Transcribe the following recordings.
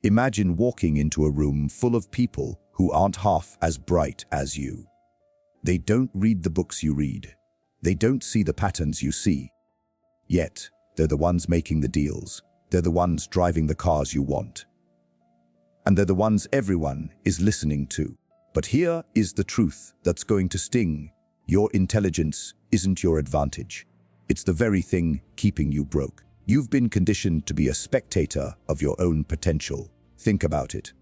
Imagine walking into a room full of people who aren't half as bright as you. They don't read the books you read. They don't see the patterns you see. Yet, they're the ones making the deals. They're the ones driving the cars you want. And they're the ones everyone is listening to. But here is the truth that's going to sting. Your intelligence isn't your advantage. It's the very thing keeping you broke. You've been conditioned to be a spectator of your own potential. Think about it.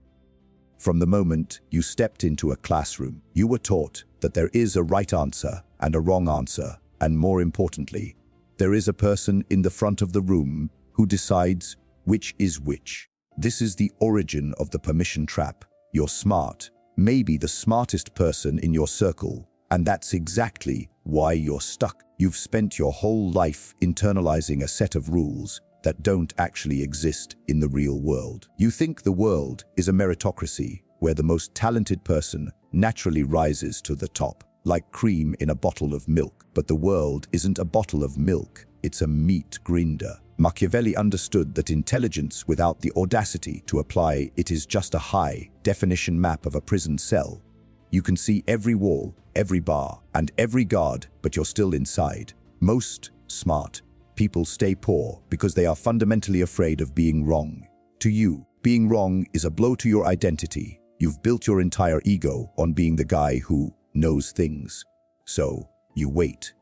From the moment you stepped into a classroom, you were taught that there is a right answer and a wrong answer, and more importantly, there is a person in the front of the room who decides which is which. This is the origin of the permission trap. You're smart, maybe the smartest person in your circle, and that's exactly why you're stuck. You've spent your whole life internalizing a set of rules that don't actually exist in the real world. You think the world is a meritocracy where the most talented person naturally rises to the top, like cream in a bottle of milk. But the world isn't a bottle of milk, it's a meat grinder. Machiavelli understood that intelligence without the audacity to apply it is just a high-definition map of a prison cell. You can see every wall, every bar, and every guard, but you're still inside. Most smart people stay poor because they are fundamentally afraid of being wrong. To you, being wrong is a blow to your identity. You've built your entire ego on being the guy who knows things. So, you wait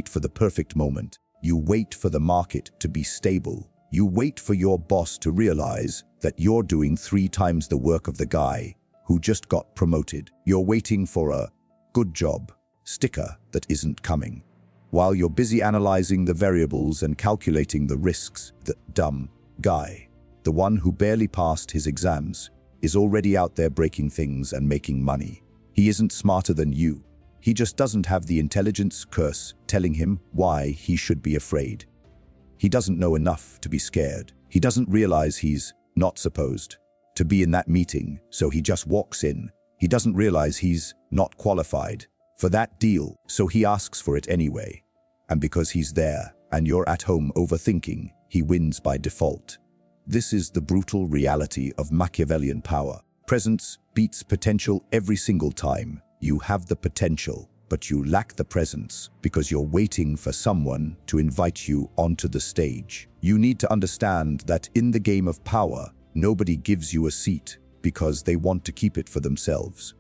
for the perfect moment. You wait for the market to be stable. You wait for your boss to realize that you're doing 3 times the work of the guy who just got promoted. You're waiting for a good job sticker that isn't coming. While you're busy analyzing the variables and calculating the risks, the dumb guy, the one who barely passed his exams, is already out there breaking things and making money. He isn't smarter than you. He just doesn't have the intelligence curse telling him why he should be afraid. He doesn't know enough to be scared. He doesn't realize he's not supposed to be in that meeting, so he just walks in. He doesn't realize he's not qualified for that deal, so he asks for it anyway. And because he's there and you're at home overthinking, he wins by default. This is the brutal reality of Machiavellian power. Presence beats potential every single time. You have the potential, but you lack the presence because you're waiting for someone to invite you onto the stage. You need to understand that in the game of power, nobody gives you a seat because they want to keep it for themselves.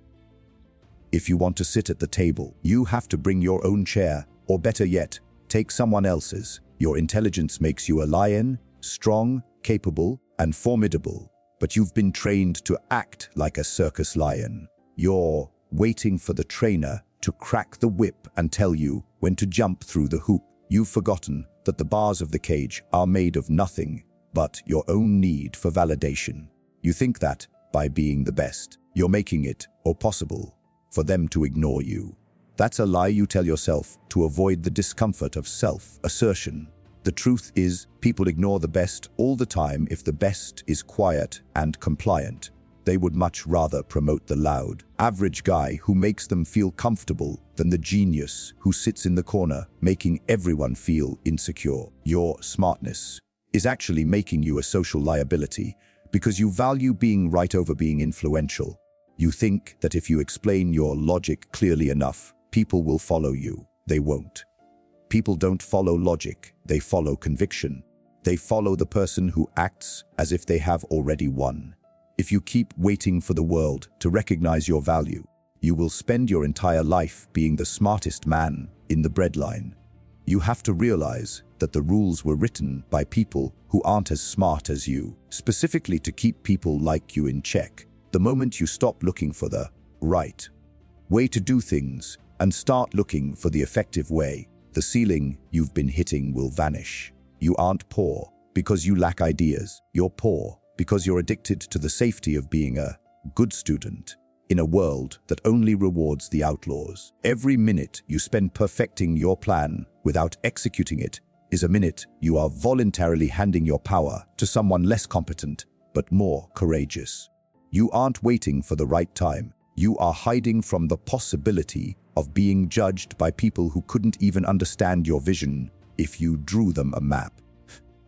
If you want to sit at the table, you have to bring your own chair, or better yet, take someone else's. Your intelligence makes you a lion, strong, capable, and formidable, but you've been trained to act like a circus lion. You're waiting for the trainer to crack the whip and tell you when to jump through the hoop. You've forgotten that the bars of the cage are made of nothing but your own need for validation. You think that, by being the best, you're making it, or possible, for them to ignore you. That's a lie you tell yourself to avoid the discomfort of self-assertion. The truth is, people ignore the best all the time if the best is quiet and compliant. They would much rather promote the loud, average guy who makes them feel comfortable than the genius who sits in the corner making everyone feel insecure. Your smartness is actually making you a social liability because you value being right over being influential. You think that if you explain your logic clearly enough, people will follow you. They won't. People don't follow logic, they follow conviction. They follow the person who acts as if they have already won. If you keep waiting for the world to recognize your value, you will spend your entire life being the smartest man in the breadline. You have to realize that the rules were written by people who aren't as smart as you, specifically to keep people like you in check. The moment you stop looking for the right way to do things and start looking for the effective way, the ceiling you've been hitting will vanish. You aren't poor because you lack ideas. You're poor because you're addicted to the safety of being a good student in a world that only rewards the outlaws. Every minute you spend perfecting your plan without executing it is a minute you are voluntarily handing your power to someone less competent but more courageous. You aren't waiting for the right time. You are hiding from the possibility of being judged by people who couldn't even understand your vision if you drew them a map.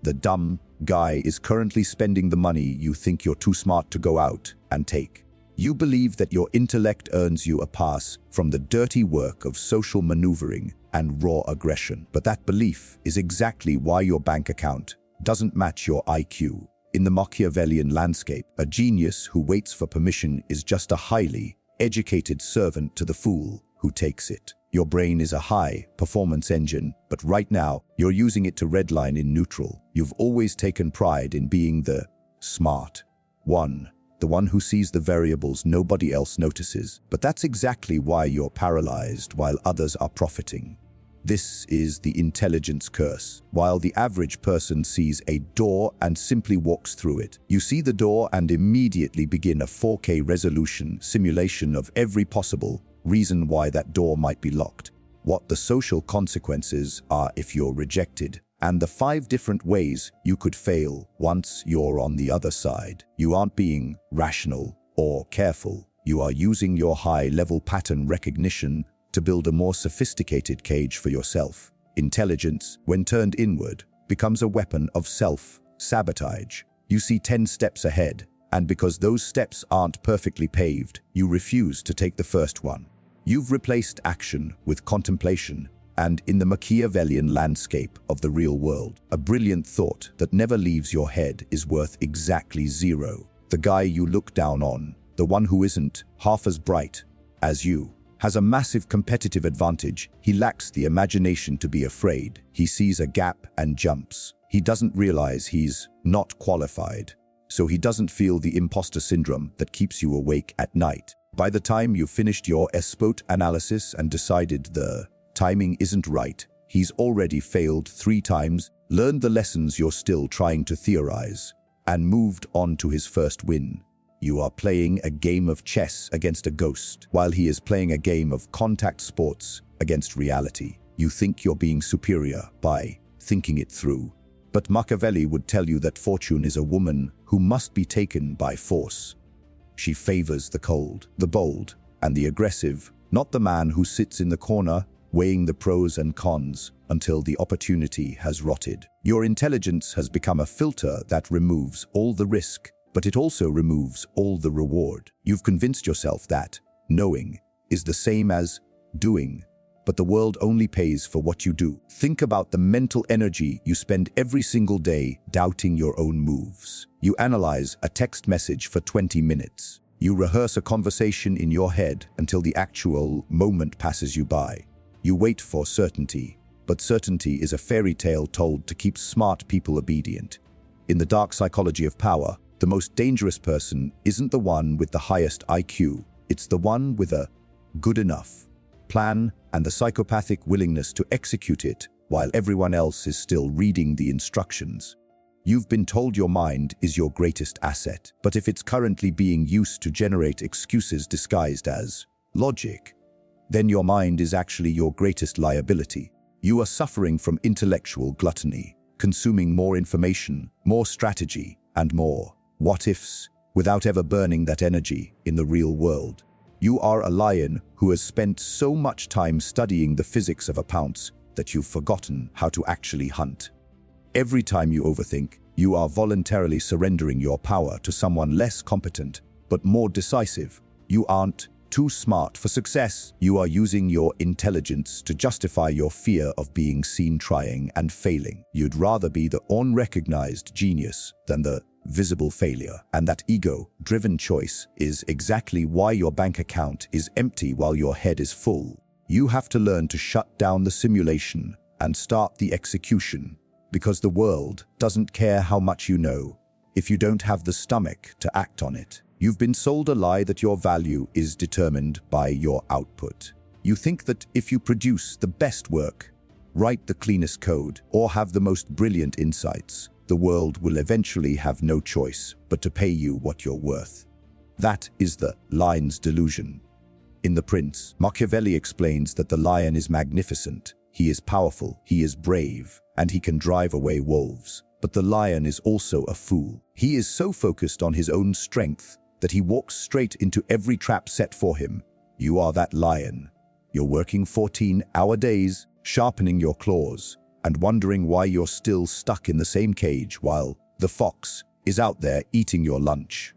The dumb guy is currently spending the money you think you're too smart to go out and take. You believe that your intellect earns you a pass from the dirty work of social maneuvering and raw aggression. But that belief is exactly why your bank account doesn't match your IQ. In the Machiavellian landscape, a genius who waits for permission is just a highly educated servant to the fool who takes it. Your brain is a high-performance engine, but right now, you're using it to redline in neutral. You've always taken pride in being the smart one, the one who sees the variables nobody else notices. But that's exactly why you're paralyzed while others are profiting. This is the intelligence curse. While the average person sees a door and simply walks through it, you see the door and immediately begin a 4K resolution simulation of every possible reason why that door might be locked, what the social consequences are if you're rejected, and the 5 different ways you could fail once you're on the other side. You aren't being rational or careful. You are using your high-level pattern recognition to build a more sophisticated cage for yourself. Intelligence, when turned inward, becomes a weapon of self-sabotage. You see 10 steps ahead, and because those steps aren't perfectly paved, you refuse to take the first one. You've replaced action with contemplation, and in the Machiavellian landscape of the real world, a brilliant thought that never leaves your head is worth exactly 0. The guy you look down on, the one who isn't half as bright as you, has a massive competitive advantage. He lacks the imagination to be afraid. He sees a gap and jumps. He doesn't realize he's not qualified, so he doesn't feel the imposter syndrome that keeps you awake at night. By the time you've finished your SWOT analysis and decided the timing isn't right, he's already failed 3 times, learned the lessons you're still trying to theorize, and moved on to his first win. You are playing a game of chess against a ghost, while he is playing a game of contact sports against reality. You think you're being superior by thinking it through. But Machiavelli would tell you that fortune is a woman who must be taken by force. She favors the cold, the bold, and the aggressive, not the man who sits in the corner weighing the pros and cons until the opportunity has rotted. Your intelligence has become a filter that removes all the risk, but it also removes all the reward. You've convinced yourself that knowing is the same as doing, but the world only pays for what you do. Think about the mental energy you spend every single day doubting your own moves. You analyze a text message for 20 minutes. You rehearse a conversation in your head until the actual moment passes you by. You wait for certainty, but certainty is a fairy tale told to keep smart people obedient. In the dark psychology of power, the most dangerous person isn't the one with the highest IQ, it's the one with a good enough plan and the psychopathic willingness to execute it while everyone else is still reading the instructions. You've been told your mind is your greatest asset, but if it's currently being used to generate excuses disguised as logic, then your mind is actually your greatest liability. You are suffering from intellectual gluttony, consuming more information, more strategy, and more what-ifs without ever burning that energy in the real world. You are a lion who has spent so much time studying the physics of a pounce that you've forgotten how to actually hunt. Every time you overthink, you are voluntarily surrendering your power to someone less competent, but more decisive. You aren't too smart for success. You are using your intelligence to justify your fear of being seen trying and failing. You'd rather be the unrecognized genius than the visible failure. And that ego-driven choice is exactly why your bank account is empty while your head is full. You have to learn to shut down the simulation and start the execution, because the world doesn't care how much you know if you don't have the stomach to act on it. You've been sold a lie that your value is determined by your output. You think that if you produce the best work, write the cleanest code, or have the most brilliant insights, the world will eventually have no choice but to pay you what you're worth. That is the lion's delusion. In The Prince, Machiavelli explains that the lion is magnificent, he is powerful, he is brave, and he can drive away wolves. But the lion is also a fool. He is so focused on his own strength that he walks straight into every trap set for him. You are that lion. You're working 14-hour days, sharpening your claws, and wondering why you're still stuck in the same cage while the fox is out there eating your lunch.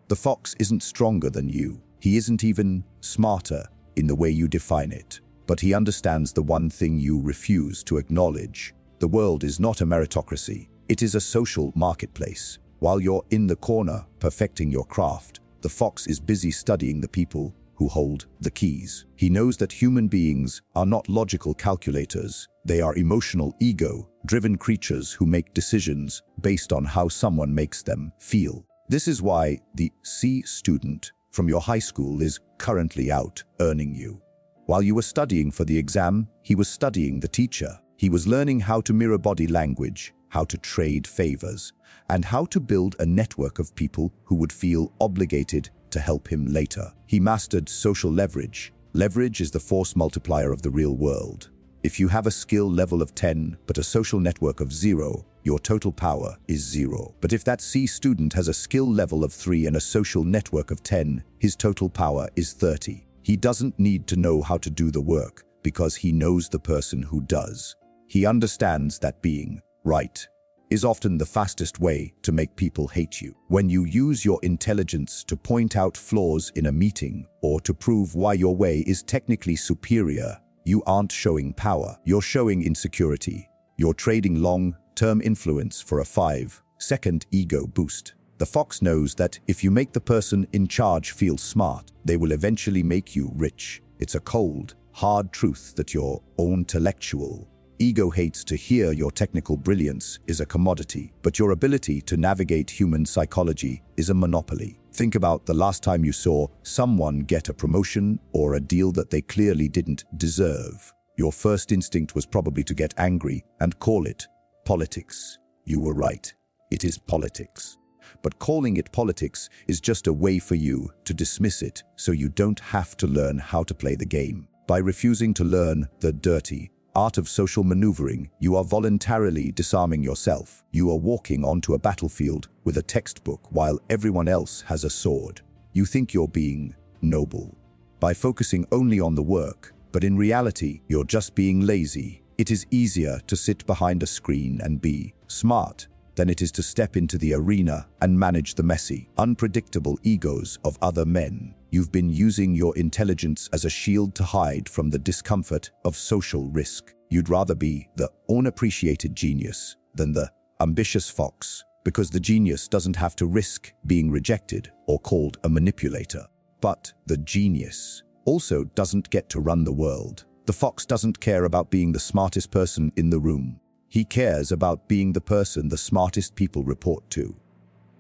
The fox isn't stronger than you. He isn't even smarter in the way you define it. But he understands the one thing you refuse to acknowledge. The world is not a meritocracy. It is a social marketplace. While you're in the corner perfecting your craft, the fox is busy studying the people who hold the keys. He knows that human beings are not logical calculators. They are emotional, ego-driven creatures who make decisions based on how someone makes them feel. This is why the C student from your high school is currently out earning you. While you were studying for the exam, he was studying the teacher. He was learning how to mirror body language, how to trade favors, and how to build a network of people who would feel obligated to help him later. He mastered social leverage. Leverage is the force multiplier of the real world. If you have a skill level of 10 but a social network of 0, your total power is 0. But if that C student has a skill level of 3 and a social network of 10, his total power is 30. He doesn't need to know how to do the work because he knows the person who does. He understands that being right is often the fastest way to make people hate you. When you use your intelligence to point out flaws in a meeting or to prove why your way is technically superior, you aren't showing power. You're showing insecurity. You're trading long-term influence for a 5-second ego boost. The fox knows that if you make the person in charge feel smart, they will eventually make you rich. It's a cold, hard truth that your intellectual ego hates to hear. Your technical brilliance is a commodity, but your ability to navigate human psychology is a monopoly. Think about the last time you saw someone get a promotion or a deal that they clearly didn't deserve. Your first instinct was probably to get angry and call it politics. You were right. It is politics. But calling it politics is just a way for you to dismiss it so you don't have to learn how to play the game. By refusing to learn the dirty art of social maneuvering, you are voluntarily disarming yourself. You are walking onto a battlefield with a textbook while everyone else has a sword. You think you're being noble by focusing only on the work, but in reality, you're just being lazy. It is easier to sit behind a screen and be smart than it is to step into the arena and manage the messy, unpredictable egos of other men. You've been using your intelligence as a shield to hide from the discomfort of social risk. You'd rather be the unappreciated genius than the ambitious fox, because the genius doesn't have to risk being rejected or called a manipulator. But the genius also doesn't get to run the world. The fox doesn't care about being the smartest person in the room. He cares about being the person the smartest people report to.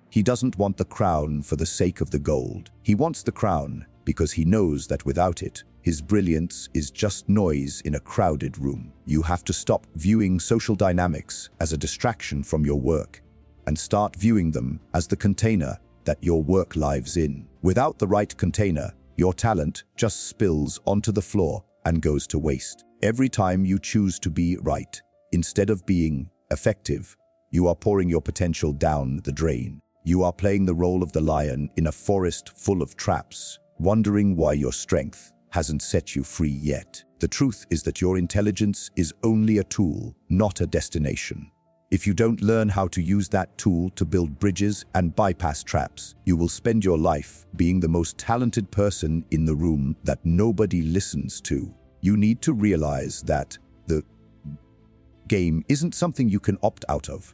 He doesn't want the crown for the sake of the gold. He wants the crown because he knows that without it, his brilliance is just noise in a crowded room. You have to stop viewing social dynamics as a distraction from your work and start viewing them as the container that your work lives in. Without the right container, your talent just spills onto the floor and goes to waste. Every time you choose to be right, instead of being effective, you are pouring your potential down the drain. You are playing the role of the lion in a forest full of traps, wondering why your strength hasn't set you free yet. The truth is that your intelligence is only a tool, not a destination. If you don't learn how to use that tool to build bridges and bypass traps, you will spend your life being the most talented person in the room that nobody listens to. You need to realize that the game isn't something you can opt out of.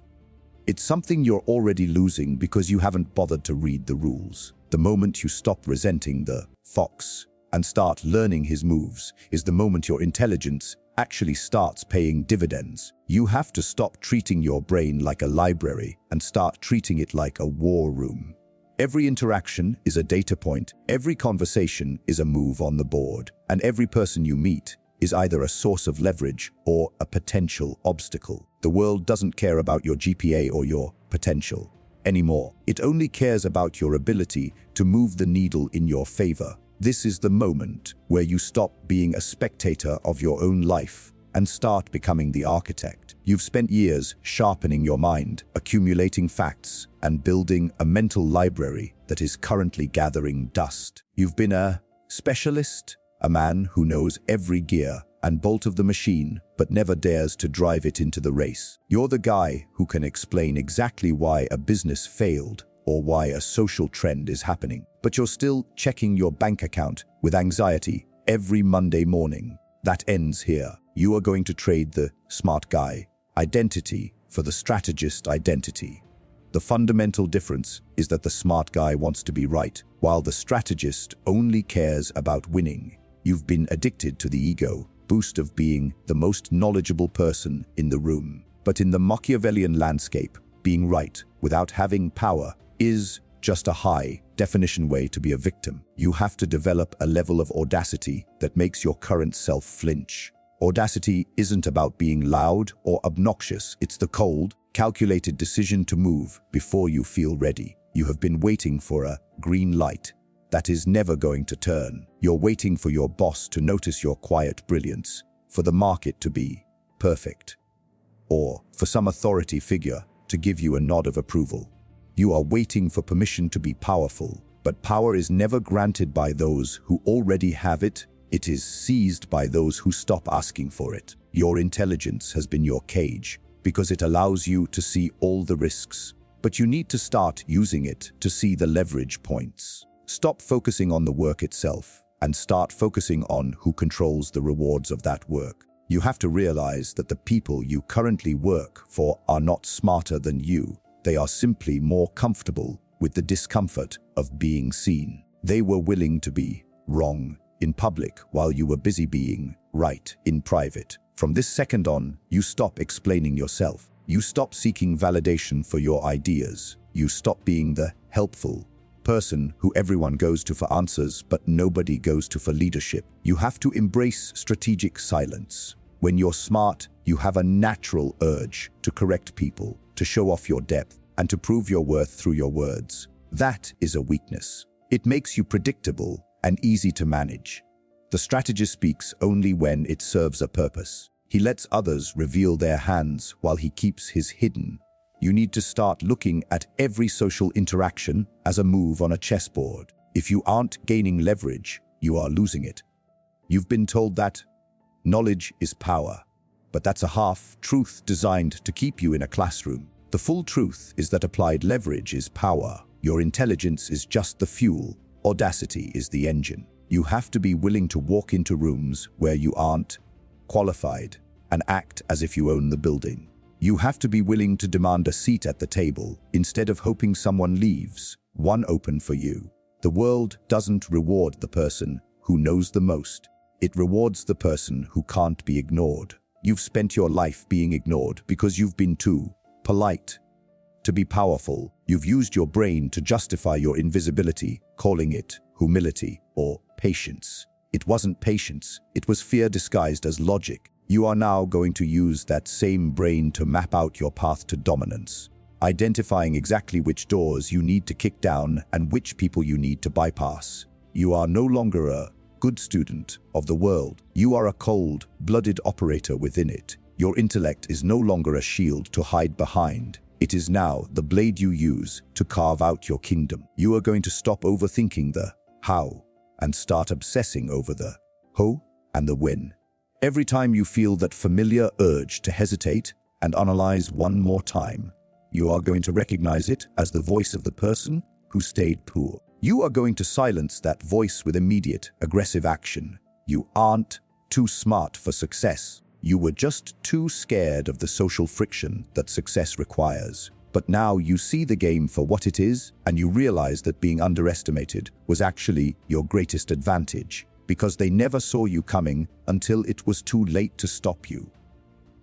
It's something you're already losing because you haven't bothered to read the rules. The moment you stop resenting the fox and start learning his moves is the moment your intelligence actually starts paying dividends. You have to stop treating your brain like a library and start treating it like a war room. Every interaction is a data point, every conversation is a move on the board, and every person you meet is either a source of leverage or a potential obstacle. The world doesn't care about your GPA or your potential anymore. It only cares about your ability to move the needle in your favor. This is the moment where you stop being a spectator of your own life and start becoming the architect. You've spent years sharpening your mind, accumulating facts, and building a mental library that is currently gathering dust. You've been a specialist, a man who knows every gear and bolt of the machine, but never dares to drive it into the race. You're the guy who can explain exactly why a business failed or why a social trend is happening, but you're still checking your bank account with anxiety every Monday morning. That ends here. You are going to trade the smart guy identity for the strategist identity. The fundamental difference is that the smart guy wants to be right, while the strategist only cares about winning. You've been addicted to the ego boost of being the most knowledgeable person in the room. But in the Machiavellian landscape, being right without having power is just a high-definition way to be a victim. You have to develop a level of audacity that makes your current self flinch. Audacity isn't about being loud or obnoxious. It's the cold, calculated decision to move before you feel ready. You have been waiting for a green light that is never going to turn. You're waiting for your boss to notice your quiet brilliance, for the market to be perfect, or for some authority figure to give you a nod of approval. You are waiting for permission to be powerful, but power is never granted by those who already have it. It is seized by those who stop asking for it. Your intelligence has been your cage because it allows you to see all the risks, but you need to start using it to see the leverage points. Stop focusing on the work itself and start focusing on who controls the rewards of that work. You have to realize that the people you currently work for are not smarter than you. They are simply more comfortable with the discomfort of being seen. They were willing to be wrong in public while you were busy being right in private. From this second on, you stop explaining yourself. You stop seeking validation for your ideas. You stop being the helpful person who everyone goes to for answers, but nobody goes to for leadership. You have to embrace strategic silence. When you're smart, you have a natural urge to correct people, to show off your depth, and to prove your worth through your words. That is a weakness. It makes you predictable and easy to manage. The strategist speaks only when it serves a purpose. He lets others reveal their hands while he keeps his hidden. You need to start looking at every social interaction as a move on a chessboard. If you aren't gaining leverage, you are losing it. You've been told that knowledge is power, but that's a half-truth designed to keep you in a classroom. The full truth is that applied leverage is power. Your intelligence is just the fuel. Audacity is the engine. You have to be willing to walk into rooms where you aren't qualified and act as if you own the building. You have to be willing to demand a seat at the table instead of hoping someone leaves one open for you. The world doesn't reward the person who knows the most. It rewards the person who can't be ignored. You've spent your life being ignored because you've been too polite to be powerful. You've used your brain to justify your invisibility, calling it humility or patience. It wasn't patience, it was fear disguised as logic. You are now going to use that same brain to map out your path to dominance, identifying exactly which doors you need to kick down and which people you need to bypass. You are no longer a good student of the world. You are a cold-blooded operator within it. Your intellect is no longer a shield to hide behind. It is now the blade you use to carve out your kingdom. You are going to stop overthinking the how and start obsessing over the who and the when. Every time you feel that familiar urge to hesitate and analyze one more time, you are going to recognize it as the voice of the person who stayed poor. You are going to silence that voice with immediate, aggressive action. You aren't too smart for success. You were just too scared of the social friction that success requires. But now you see the game for what it is, and you realize that being underestimated was actually your greatest advantage, because they never saw you coming until it was too late to stop you.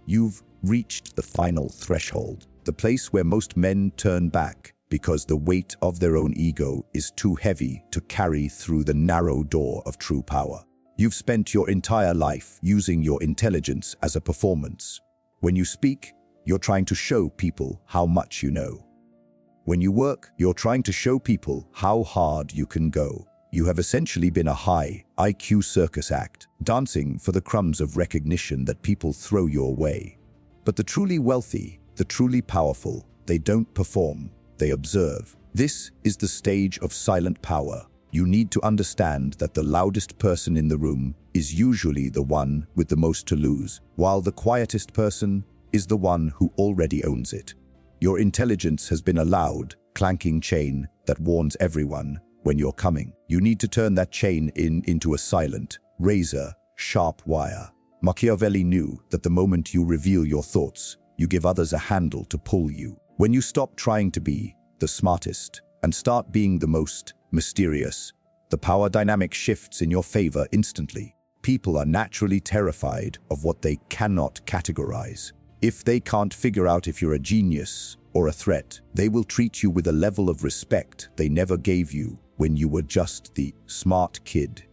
You've reached the final threshold, the place where most men turn back because the weight of their own ego is too heavy to carry through the narrow door of true power. You've spent your entire life using your intelligence as a performance. When you speak, you're trying to show people how much you know. When you work, you're trying to show people how hard you can go. You have essentially been a high IQ circus act, dancing for the crumbs of recognition that people throw your way. But the truly wealthy, the truly powerful, they don't perform, they observe. This is the stage of silent power. You need to understand that the loudest person in the room is usually the one with the most to lose, while the quietest person is the one who already owns it. Your intelligence has been a loud, clanking chain that warns everyone when you're coming. You need to turn that chain into a silent, razor-sharp wire. Machiavelli knew that the moment you reveal your thoughts, you give others a handle to pull you. When you stop trying to be the smartest and start being the most mysterious, the power dynamic shifts in your favor instantly. People are naturally terrified of what they cannot categorize. If they can't figure out if you're a genius or a threat, they will treat you with a level of respect they never gave you when you were just the smart kid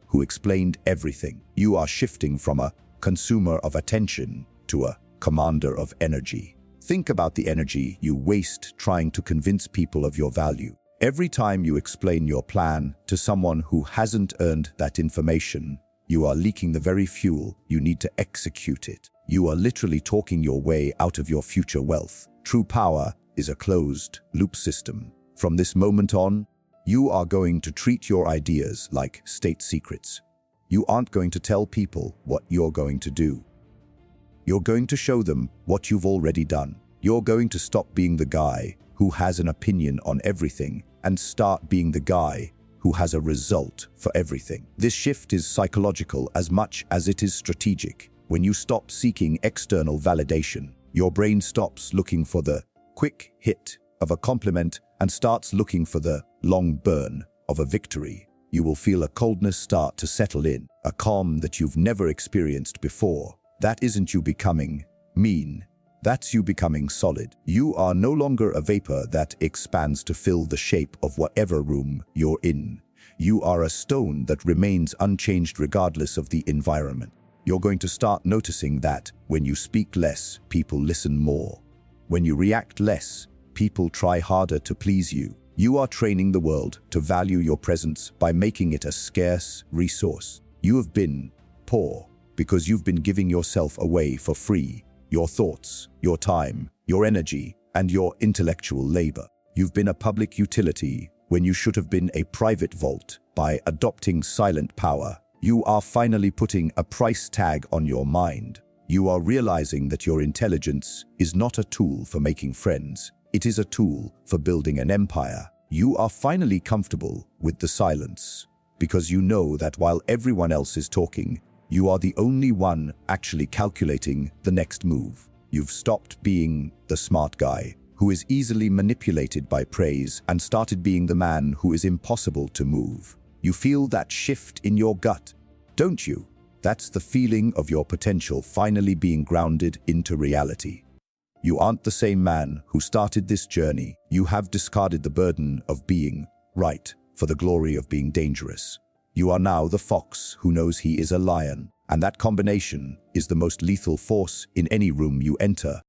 who explained everything. You are shifting from a consumer of attention to a commander of energy. Think about the energy you waste trying to convince people of your value. Every time you explain your plan to someone who hasn't earned that information, you are leaking the very fuel you need to execute it. You are literally talking your way out of your future wealth. True power is a closed-loop system. From this moment on, you are going to treat your ideas like state secrets. You aren't going to tell people what you're going to do. You're going to show them what you've already done. You're going to stop being the guy who has an opinion on everything and start being the guy who has a result for everything. This shift is psychological as much as it is strategic. When you stop seeking external validation, your brain stops looking for the quick hit of a compliment and starts looking for the long burn of a victory. You will feel a coldness start to settle in, a calm that you've never experienced before. That isn't you becoming mean. That's you becoming solid. You are no longer a vapor that expands to fill the shape of whatever room you're in. You are a stone that remains unchanged regardless of the environment. You're going to start noticing that when you speak less, people listen more. When you react less, people try harder to please you. You are training the world to value your presence by making it a scarce resource. You have been poor because you've been giving yourself away for free. Your thoughts, your time, your energy, and your intellectual labor. You've been a public utility when you should have been a private vault. By adopting silent power, you are finally putting a price tag on your mind. You are realizing that your intelligence is not a tool for making friends. It is a tool for building an empire. You are finally comfortable with the silence because you know that while everyone else is talking, you are the only one actually calculating the next move. You've stopped being the smart guy who is easily manipulated by praise and started being the man who is impossible to move. You feel that shift in your gut, don't you? That's the feeling of your potential finally being grounded into reality. You aren't the same man who started this journey. You have discarded the burden of being right for the glory of being dangerous. You are now the fox who knows he is a lion, and that combination is the most lethal force in any room you enter.